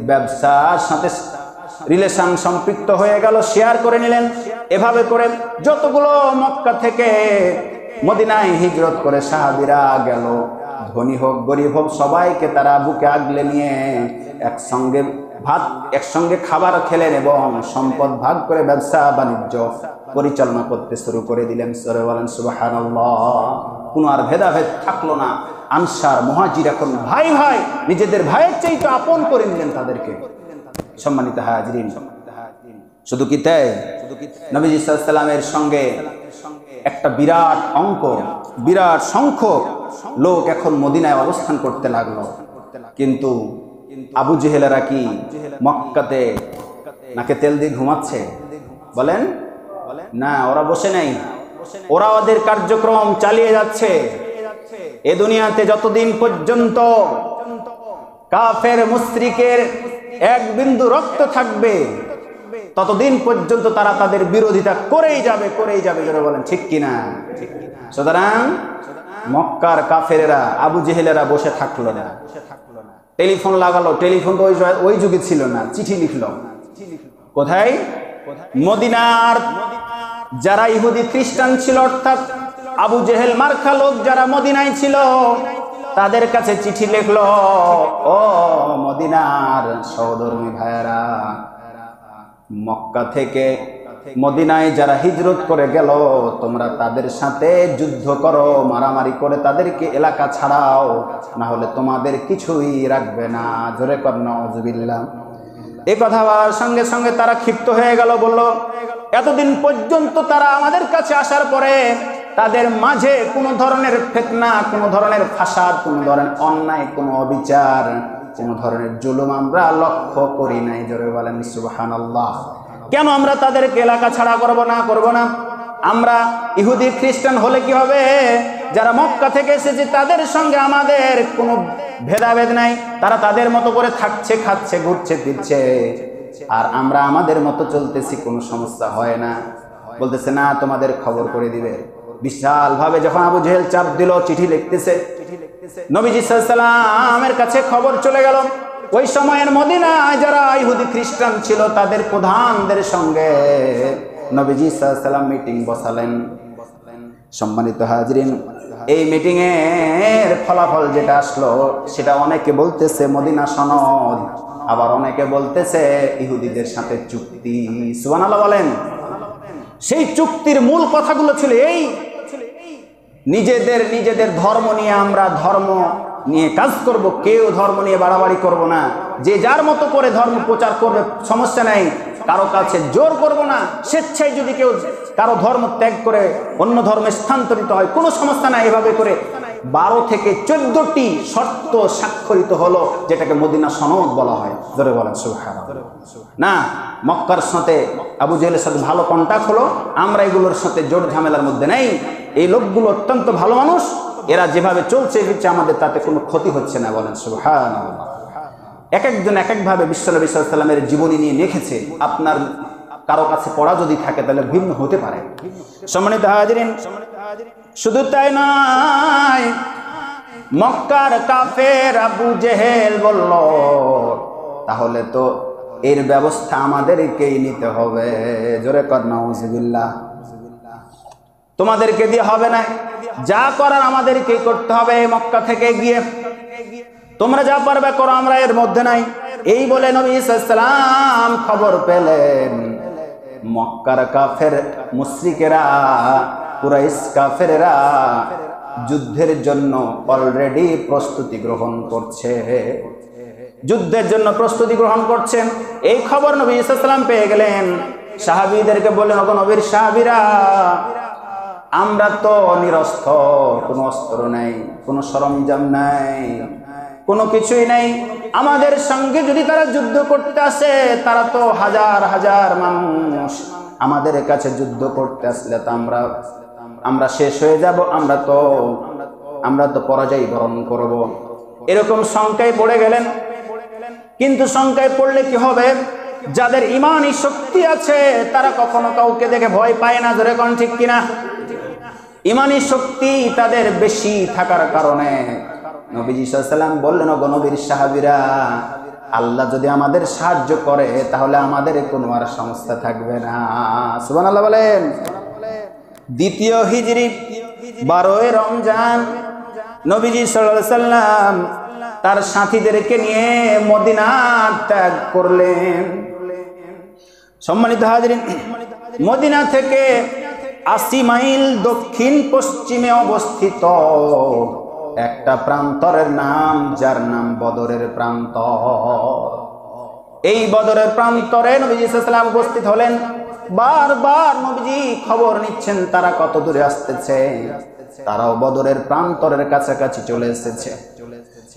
ব্যবসার সাথে রিলেশন সম্পৃক্ত হয়ে গেল, শেয়ার করে নিলেন। এভাবে করে যতগুলো মক্কা থেকে মদিনায় হিজরত করে সাহাবীরা গেল, ধনী হোক গরিব হোক, সবাইকে তারা বুকে আগলে নিয়ে একসঙ্গে খাবার খেলেন এবং সম্পদ ভাগ করে ব্যবসা বাণিজ্য পরিচালনা করতে শুরু করে দিলেন। সরে বলেন সুবহানাল্লাহ। কোনো আর ভেদাভেদ থাকলো না। আনসার মুহাজির এখন ভাই ভাই, নিজেদের ভাইয়ের চাইতে আপন করে নিলেন তাদেরকে। সম্মানিত হাজিরিন, শুধু কি তাই, নবীজি সাল্লাল্লাহু আলাইহি ওয়াসাল্লামের সঙ্গে একটা বিরাট সংখ্যক লোক এখন মদিনায় অবস্থান করতে লাগলো। কিন্তু আবু জেহেলেরা কি মক্কাতে নাকে তেল দিয়ে ঘুমাচ্ছে? বলেন না, ওরা বসে নেই, ওরা ওদের কার্যক্রম চালিয়ে যাচ্ছে। এ দুনিয়াতে যতদিন পর্যন্ত কাফের মুশরিকের এক বিন্দু রক্ত থাকবে, ততদিন পর্যন্ত তারা তাদের বিরোধিতা করেই যাবে। যারা বলেন ঠিক কিনা? সুতরাং মক্কার কাফেরেরা, আবু জেহেলেরা বসে থাকলো না, টেলিফোন লাগালো। টেলিফোন তো ওই যুগে ছিল না, চিঠি লিখলো। কোথায়? মদিনার যারা ইহুদি খ্রিস্টান ছিল, অর্থাৎ আবু জেহেল মার্কা লোক যারা মদিনায় ছিল, তাদের কাছে চিঠি লিখলো, ও মদিনার সহধর্মী ভাইয়েরা, মক্কা থেকে মদিনায় যারা হিজরত করে গেল, তোমরা তাদের সাথে যুদ্ধ করো, মারামারি করে তাদেরকে এলাকা ছাড়াও, না হলে তোমাদের কিছুই রাখবে না। জোরে কর নাউযুবিল্লাহ। এই কথা বলার সঙ্গে সঙ্গে তারা ক্ষিপ্ত হয়ে গেল, বলল, এতদিন পর্যন্ত তারা আমাদের কাছে আসার পরে তাদের মাঝে কোনো ধরনের ফিতনা, কোনো ধরনের ফাসাদ, কোনো ধরনের অন্যায়, কোনো অবিচার, কোনো ধরনের জুলুম আমরা লক্ষ্য করি নাই। জোরে বলেন সুবহানাল্লাহ। কেন আমরা তাদেরকে এলাকা ছাড়া করব না? আমরা ইহুদি খ্রিস্টান হলে কি হবে? যারা মক্কা থেকে এসেছে তাদের সঙ্গে আমাদের কোনো ভেদাভেদ নাই, তারা তাদের মতো করে থাকছে, খাচ্ছে, ঘুরছে ফিরছে, আর আমরা আমাদের মতো চলতেছি, কোনো সমস্যা হয় না। বলতেছে না, তোমাদের খবর করে দিবে। বিশাল ভাবে যখন আবু জেহেল চাপ দিল, চিঠি লিখতেছে, নবীজি সাল্লাল্লাহু আলাইহি ওয়াসাল্লামের কাছে খবর চলে গেল। ওই সময়ের মদিনায় যারা ইহুদি খ্রিস্টান ছিল তাদের প্রধানদের সঙ্গে নবীজি সাল্লাল্লাহু আলাইহি ওয়াসাল্লাম মিটিং বসালেন। সম্মানিত হাজিরিন, এই মিটিং এর ফলাফল যেটা আসলো সেটা অনেকে বলতেছে মদিনা সনদ, আবার অনেকে বলতেছে ইহুদিদের সাথে চুক্তি। সুবহানাল্লাহ বলেন। সেই চুক্তির মূল কথাগুলো ছিল এই, নিজেদের ধর্ম নিয়ে আমরা ধর্ম নিয়ে কাজ করব, কেউ ধর্ম নিয়ে বাড়াবাড়ি করব না, যে যার মতো করে ধর্ম প্রচার করবে সমস্যা নাই, কারো কাছে জোর করব না, স্বেচ্ছায় যদি কেউ কারো ধর্ম ত্যাগ করে অন্য ধর্মে স্থানান্তরিত হয় কোনো সমস্যা নাই। এভাবে করে 12 থেকে 14টি শর্ত স্বাক্ষরিত হলো, যেটাকে মদিনা সনদ বলা হয়। ধরে বলেন সুবহানাল্লাহ। না, মক্কার সাথে আবু জেহেলের সাথে ভালো কন্টাক্ট হলো, আমরা এগুলোর সাথে জোর ঝামেলার মধ্যে নেই, এই লোকগুলো অত্যন্ত ভালো মানুষ, এরা যেভাবে চলছে আমাদের তাতে কোনো ক্ষতি হচ্ছে না। বলেন সুবহানাল্লাহ। এক একজন এক একভাবে বিশ্বনবী সাল্লাল্লাহু আলাইহি ওয়াসাল্লামের জীবনী নিয়ে লিখেছে, আপনার কারো কাছে পড়া যদি থাকে তাহলে ভিন্ন হতে পারে। সম্মানিত হাজিরিন, শুধু তাই নয়, মক্কার কাফের আবু জেহেল বলল তাহলে তো এর ব্যবস্থা আমাদেরকেই নিতে হবে। জোরে কর নাউজুবিল্লাহ। তোমাদেরকে দিয়ে হবে না, যা করার আমাদেরকেই করতে হবে। মক্কা থেকে গিয়ে তোমরা যা পারবে করো, আমরা এর মধ্যে নাই। এই বলে নবী সাল্লাল্লাহু আলাইহি ওয়াসাল্লাম খবর পেলেন মক্কার কাফের মুশরিকেরা, কুরাইশ কাফেররা যুদ্ধের জন্য অলরেডি প্রস্তুতি গ্রহণ করছে, যুদ্ধের জন্য প্রস্তুতি গ্রহণ করছেন। এই খবর নবী সাল্লাল্লাহু আলাইহি ওয়াসাল্লাম পেয়ে গেলেন। সাহাবীদেরকে বললেন, ওগো নবীর সাহাবীরা, আমরা তো নিরস্ত্র, কোনো অস্ত্র নাই, কোনো সরঞ্জাম নাই, কোনো কিছুই নাই। আমাদের সঙ্গে যদি তারা যুদ্ধ করতে আসে, তারা তো হাজার হাজার মানুষ, আমাদের কাছে যুদ্ধ করতে আসলে তো আমরা শেষ হয়ে যাব, আমরা তো পরাজয় বরণ করব। এরকম শঙ্কায় পড়ে গেলেন। কিন্তু শঙ্কায় পড়লে কি হবে? যাদের ঈমানী শক্তি আছে তারা কখনো কাউকে দেখে ভয় পায় না। ধরে কোন ঠিক কিনা? ঈমানী শক্তি তাদের বেশি থাকার কারণে নবীজি সাল্লাল্লাহু আলাইহি ওয়াসাল্লাম বললেন, ওগো নবীর সাহাবীরা, আল্লাহ যদি আমাদের সাহায্য করে তাহলে আমাদের কোনো আর সমস্যা থাকবে না। সুবহানাল্লাহ বলেন। দ্বিতীয় হিজরি 12 রমজান নবীজি সাল্লাল্লাহু আলাইহি ওয়াসাল্লাম তার সাথীদেরকে নিয়ে মদিনা ত্যাগ করলেন। সম্মানিত হাজিরিন, মদিনা থেকে 80 মাইল দক্ষিণ পশ্চিমে অবস্থিত একটা প্রান্তরের নাম, যার নাম বদরের প্রান্তর। এই বদরের প্রান্তরে নবীজি সাল্লাল্লাহু আলাইহি ওয়াসাল্লাম উপস্থিত হলেন। বারবার নবীজি খবর নিচ্ছেন তারা কত দূরে আসতেছে, তারাও বদরের প্রান্তরের কাছাকাছি চলে এসেছে।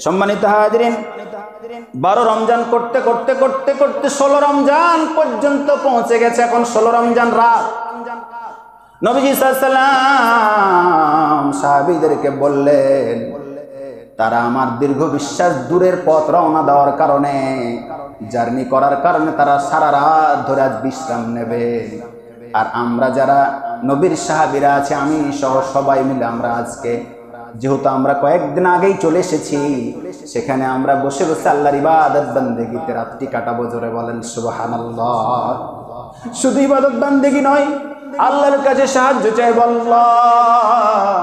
সম্মানিত হাজিরিন, 12 রমজান করতে করতে করতে করতে 16 রমজান পর্যন্ত পৌঁছে গেছে। এখন 16 রমজান রাত। নবীজি সাল্লাল্লাহু আলাইহি ওয়াসাল্লাম সাহাবীদেরকে বললেন, তারা আমার দীর্ঘ বিশ্বাস দূরের পথ রওনা দেওয়ার কারণে, জার্নি করার কারণে তারা সারা রাত ধরে আজ বিশ্রাম নেবে। আর আমরা যারা নবীর সাহাবীরা আছে, আমি সহ সবাই মিলে আমরা আজকে, যেহেতু আমরা কয়েকদিন আগেই চলে এসেছি, সেখানে আমরা বসে বসে আল্লাহর ইবাদত বান্দেগিতে রাতটি কাটাবো। জোরে বলেন সুবহানাল্লাহ। শুধু ইবাদত বান্দেগি নয়, আল্লাহর কাছে সাহায্য চাই। আল্লাহ,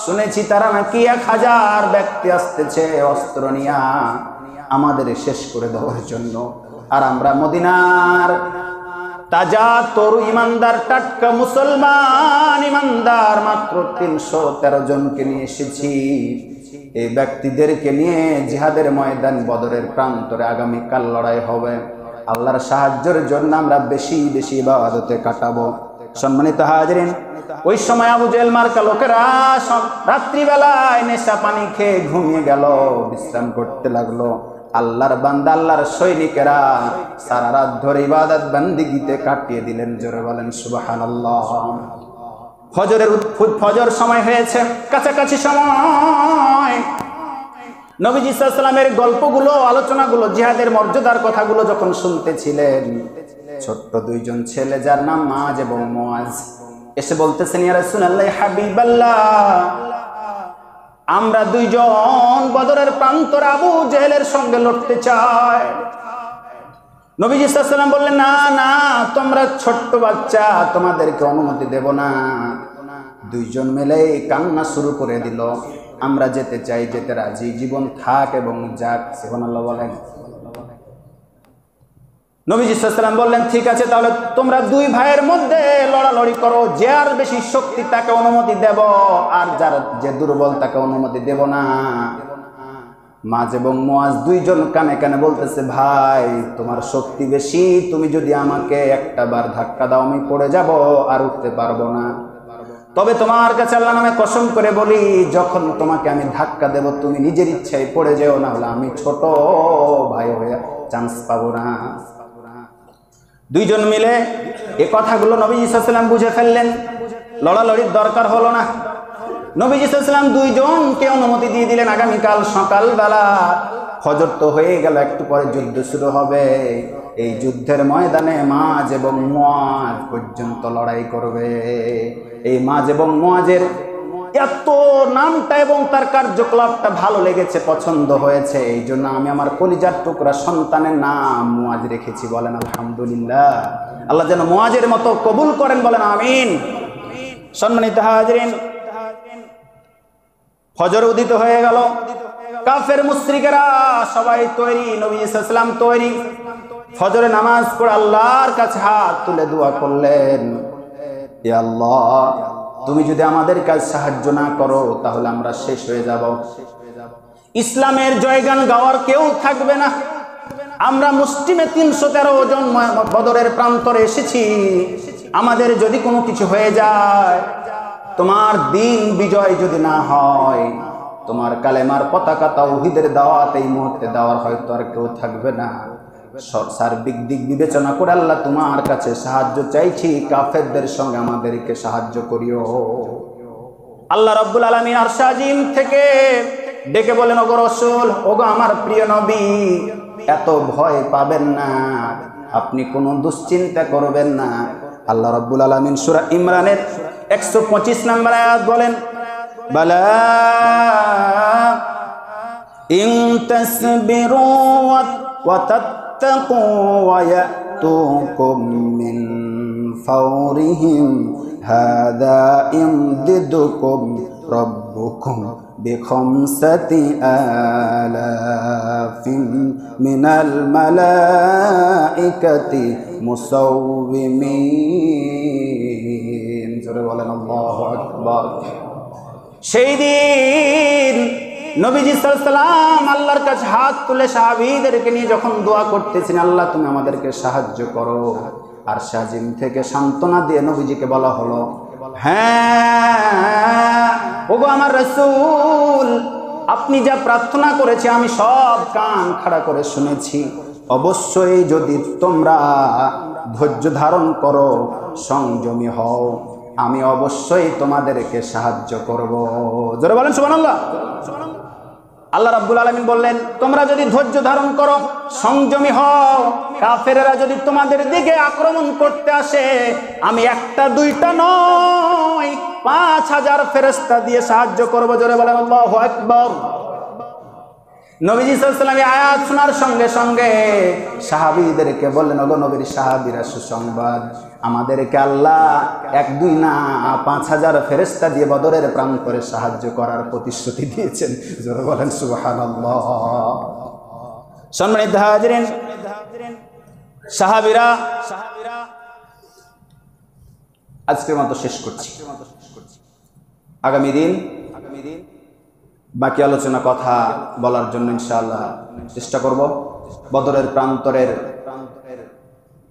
শুনেছি তারা নাকি 1000 ব্যক্তি আসতেছে অস্ত্র নিয়ে আমাদের শেষ করে দেওয়ার জন্য। আর আমরা মদিনার তাজা তরু ইমানদার টাটকা মুসলমান ইমানদার মাত্র 313 জনকে নিয়ে এসেছি। এই ব্যক্তিদেরকে নিয়ে জিহাদের ময়দান বদরের প্রান্তরে আগামীকাল লড়াই হবে। আল্লাহর সাহায্যের জন্য আমরা বেশি বেশি ইবাদতে কাটাবো। সম্মানিত হাজিরিন, ওই সময় আবু জেহেল মার্কা লোকেরা রাত্রিবেলায় নেশা পানি খেয়ে ঘুমিয়ে গেল, বিশ্রাম করতে লাগলো। আল্লাহর বান্দা, আল্লাহর সৈনিকেরা সারা রাত ধরে ইবাদত বান্দিগিতে কাটিয়ে দিলেন। জোরে বলেন সুবহানাল্লাহ। ফজর সময় হয়েছে, কাছাকাছি সময়। নবীজি সাল্লাল্লাহু আলাইহি ওয়াসাল্লামের গল্পগুলো, আলোচনাগুলো, জিহাদের মর্যাদার কথাগুলো যখন শুনতেছিলেন, ছোট্ট 2 জন ছেলে, যার নাম মাজ এবং মুআজ, এসে বলতেছেন, ইয়া রাসূলুল্লাহ, হাবিবাল্লাহ, আমরা 2 জন বদরের প্রান্তরে আবু জেহেলের সঙ্গে লড়তে চাই। নবীজি সাল্লাল্লাহু আলাইহি ওয়াসাল্লাম বললেন, না না, তোমরা ছোট্ট বাচ্চা, তোমাদেরকে অনুমতি দেব না। দুইজন মিলে কান্না শুরু করে দিল, আমরা যেতে চাই, যেতে রাজি, জীবন থাক এবং যাক। সুবহানাল্লাহ বলেন। নবীজি সাল্লাল্লাহু আলাইহি ওয়াসাল্লাম বললেন, ঠিক আছে, তাহলে তোমরা দুই ভাইয়ের মধ্যে লড়ালড়ি করো, যে আর বেশি শক্তি তাকে অনুমতি দেব, আর যার যে দুর্বল তাকে অনুমতি দেব না। মাঝ এবং মুয়াজ দুইজন কানে কানে বলতেছে, ভাই তোমার শক্তি বেশি, তুমি যদি আমাকে একটা বার ধাক্কা দাও আমি পড়ে যাব, আর উঠতে পারবো না। তবে তোমার কাছে আল্লাহর নামে কসম করে বলি, যখন তোমাকে আমি ধাক্কা দেব তুমি নিজের ইচ্ছায় পড়ে যেও, না হলে আমি ছোট ভাই হয়ে চান্স পাবো না। দুইজন মিলে এই কথাগুলো নবী সাল্লাল্লাহু আলাইহি ওয়াসাল্লাম বুঝে ফেললেন, লড়ালড়ির দরকার হলো না। নবী সাল্লাল্লাহু আলাইহি ওয়াসাল্লাম দুইজনকে অনুমতি দিয়ে দিলেন, আগামীকাল সকালবেলা ফজর তো হয়ে গেল, একটু পরে যুদ্ধ শুরু হবে। এই যুদ্ধের ময়দানে মাঝ এবং মুয়াজ পর্যন্ত লড়াই করবে। এই মাঝ এবং মুয়াজের এত নামটা এবং তার কার্যকলাপটা ভালো লেগেছে, পছন্দ হয়েছে, এই জন্য আমি আমার কলিজার টুকরা সন্তানের নাম মুয়াজ রেখেছি। বলেন আলহামদুলিল্লাহ। আল্লাহ যেন মুয়াজের মতো কবুল করেন, বলেন আমিন। সম্মানিত হাজিরিন, ফজর উদিত হয়ে গেল, কাফের মুশরিকেরা সবাই তৈরি, নবী সাল্লাল্লাহু আলাইহি ওয়াসাল্লাম তৈরি। ফজরে নামাজ পড়ে আল্লাহর কাছে হাত তুলে দোয়া করলেন, ইয়া আল্লাহ, তুমি যদি আমাদের কাজ সাহায্য না করো তাহলে আমরা শেষ হয়ে যাব। ইসলামের জয়গান গাওয়ার কেউ থাকবে না। আমরা মুসলিমে 313 জন বদরের প্রান্তরে এসেছি, আমাদের যদি কোনো কিছু হয়ে যায়, তোমার দিন বিজয় যদি না হয়, তোমার কালেমার পতাকা তাওহীদের দাওয়াত এই মুহূর্তে দেওয়ার হয়তো আর কেউ থাকবে না। সার্বিক দিক বিবেচনা করে আল্লাহ তোমার কাছে সাহায্য চাইছি, কাফেরদের সঙ্গে আমাদেরকে সাহায্য করিও। আল্লাহ রাব্বুল আলামিন আরশ আজিম থেকে ডেকে বলেন, ওগো রাসূল, ওগো আমার প্রিয় নবী, এত ভয় পাবেন না, আপনি কোনো দুশ্চিন্তা করবেন না। আল্লাহ রাব্বুল আলামিন সূরা ইমরানের 125 নম্বর আয়াত বলেন, বালা ইন তাসবিরু ওয়া তাত্তাকু ওয়া ইয়াতুকুম মিন ফাওরিহিম হাদা ইমদিদুকুম রাব্বুকুম বিখামসাতি আলাফিন মিনাল মালাইকাতি মুসাউবিমিন। জোরে বলেন আল্লাহু আকবার। সেই দিন নবীজি সাল্লাল্লাহু আলাইহি ওয়াসাল্লাম আল্লাহর কাছে হাত তুলে সাহাবীদেরকে নিয়ে যখন দোয়া করতেছেন, আল্লাহ তুমি আমাদেরকে সাহায্য করো, আর শাজিম থেকে সান্ত্বনা দিয়ে নবীজিকে বলা হলো, হ্যাঁ ওগো আমার রাসূল, আপনি যা প্রার্থনা করেছে আমি সব কান খাড়া করে শুনেছি। অবশ্যই যদি তোমরা ধৈর্য ধারণ করো, সংযমী হও, আমি অবশ্যই তোমাদেরকে সাহায্য করব। জোরে বলেন সুবহানাল্লাহ। আল্লাহ রাব্বুল আলামিন বললেন, তোমরা যদি ধৈর্য ধারণ করো, সংযমী হও, কাফেররা যদি তোমাদের দিকে আক্রমণ করতে আসে, আমি একটা দুইটা নয় 5000 ফেরেশতা দিয়ে সাহায্য করব। জোরে বলেন আল্লাহু আকবার। নবীজি সাল্লাল্লাহু আলাইহি ওয়াসাল্লাম আয়াত শোনার সঙ্গে সঙ্গে সাহাবীদেরকে বললেন, ওগো নবীর সাহাবীরা, সুসংবাদ, আমাদেরকে আল্লাহ 1-2 না 5000 ফেরেশতা দিয়ে বদরের প্রান্তরে সাহায্য করার প্রতিশ্রুতি দিয়েছেন। জোরে বলেন সুবহানাল্লাহ। সম্মানিত হাজিরিন, সাহাবীরা, আজকের মতো শেষ করছি। আগামী দিন বাকি আলোচনা কথা বলার জন্য ইনশাআল্লাহ চেষ্টা করব। বদরের প্রান্তরের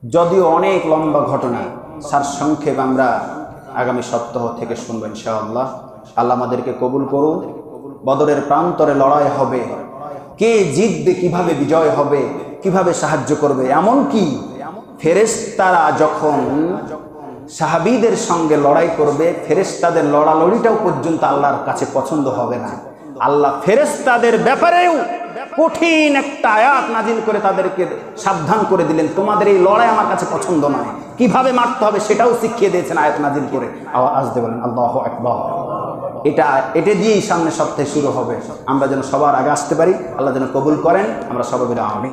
যদিও অনেক লম্বা ঘটনা, সারসংক্ষেপ আমরা আগামী সপ্তাহ থেকে শুনবো ইনশাআল্লাহ। আল্লাহ আমাদেরকে কবুল করুন। বদরের প্রান্তরে লড়াই হবে, কে জিতবে, কিভাবে বিজয় হবে, কিভাবে সাহায্য করবে, এমনকি ফেরেশতারা যখন সাহাবীদের সঙ্গে লড়াই করবে, ফেরেশতাদের লড়ালড়িটাও পর্যন্ত আল্লাহর কাছে পছন্দ হবে না। আল্লাহ ফেরেশতাদের ব্যাপারেও কঠিন একটা আয়াত নাজিল করে তাদেরকে সাবধান করে দিলেন, তোমাদের এই লড়াই আমার কাছে পছন্দ নয়, কিভাবে মারতে হবে সেটাও শিখিয়ে দিয়েছেন আয়াত নাজিল করে। আসতে বলেন আল্লাহু আকবার। এটা দিয়েই সামনে সপ্তাহে শুরু হবে। আমরা যেন সবার আগে আসতে পারি, আল্লাহ যেন কবুল করেন। আমরা সবাই আমিন।